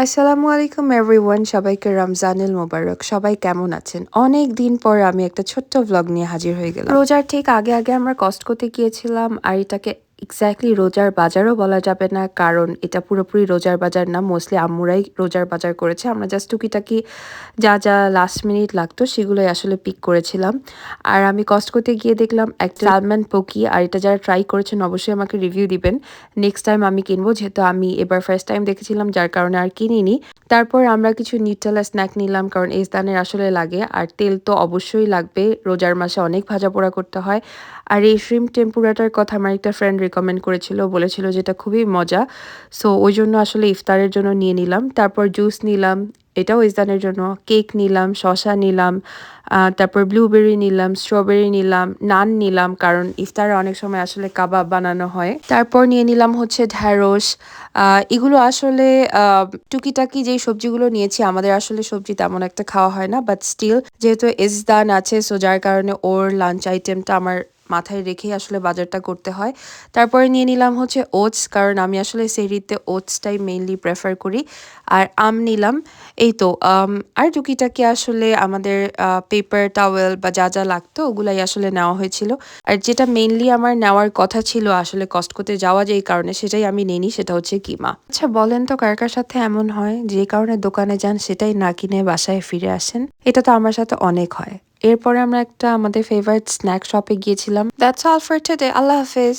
আসসালামু আলাইকুম এভরিওয়ান, সবাইকে রমজানুল মোবারক। সবাই কেমন আছেন? অনেক দিন পর আমি একটা ছোট্ট ভ্লগ নিয়ে হাজির হয়ে গেলাম। রোজার ঠিক আগে আগে আমরা কস্টকোতে গিয়েছিলাম, আর এটাকে এক্স্যাক্টলি রোজার বাজারও বলা যাবে না, কারণ এটা পুরোপুরি রোজার বাজার না। মোস্টলি আম্মুরাই রোজার বাজার করেছে, আমরা জাস্ট টুকিটাকি যা যা লাস্ট মিনিট লাগতো সেগুলোই আসলে পিক করেছিলাম। আর আমি কস্টকোতে গিয়ে দেখলাম একটা সালমান পোকি, আর এটা যারা ট্রাই করেছেন অবশ্যই আমাকে রিভিউ দিবেন। নেক্সট টাইম আমি কিনবো, যেহেতু আমি এবার ফার্স্ট টাইম দেখেছিলাম যার কারণে আর কিনিনি। তারপর আমরা কিছু নিউট্রেলা স্ন্যাক নিলাম, কারণ ইজদানের আসলে লাগে, আর তেল তো অবশ্যই লাগবে, রোজার মাসে অনেক ভাজা পোড়া করতে হয়। আর এই শ্রিম্প টেম্পুরাটার কথা আমার একটা ফ্রেন্ড রিকমেন্ড করেছিল, বলেছিল যে এটা খুবই মজা। সো ওই জন্য আসলে ইফতারের জন্য নিয়ে নিলাম। তারপর জুস নিলাম, এটাও ইজদানের জন্য। কেক নিলাম, শসা নিলাম, তারপর ব্লুবেরি নিলাম, স্ট্রবেরি নিলাম, নান নিলাম, কারণ ইফতারে অনেক সময় আসলে কাবাব বানানো হয়। তারপর নিয়ে নিলাম হচ্ছে ঢ্যাঁড়স। এগুলো আসলে টুকিটাকি যেই সবজিগুলো নিয়েছি, আমাদের আসলে সবজি তেমন একটা খাওয়া হয় না, বাট স্টিল যেহেতু ইজদান আছে, সো যার কারণে ওর লাঞ্চ আইটেমটা আমার মাথায় রেখেই আসলে বাজারটা করতে হয়। তারপরে নিয়ে নিলাম হচ্ছে ওটস, কারণ আমি আসলে সেহরিতে ওটসটাই মেইনলি প্রেফার করি। আর আম নিলাম। এই তো আর টুকিটাকি আসলে আমাদের পেপার টাওয়েল বা যা যা লাগতো ওগুলাই আসলে নেওয়া হয়েছিল। আর যেটা মেইনলি আমার নেওয়ার কথা ছিল আসলে কস্টকোতে যাওয়া যেই কারণে, সেটাই আমি নিইনি, সেটা হচ্ছে কিমা। আচ্ছা বলেন তো, কার কার সাথে এমন হয় যে কারণে দোকানে যান সেটাই না কিনে বাসায় ফিরে আসেন? এটা তো আমার সাথে অনেক হয়। এরপরে আমরা একটা আমাদের ফেভারিট স্ন্যাক শপে গিয়েছিলাম। That's all for today. আল্লাহ হাফেজ।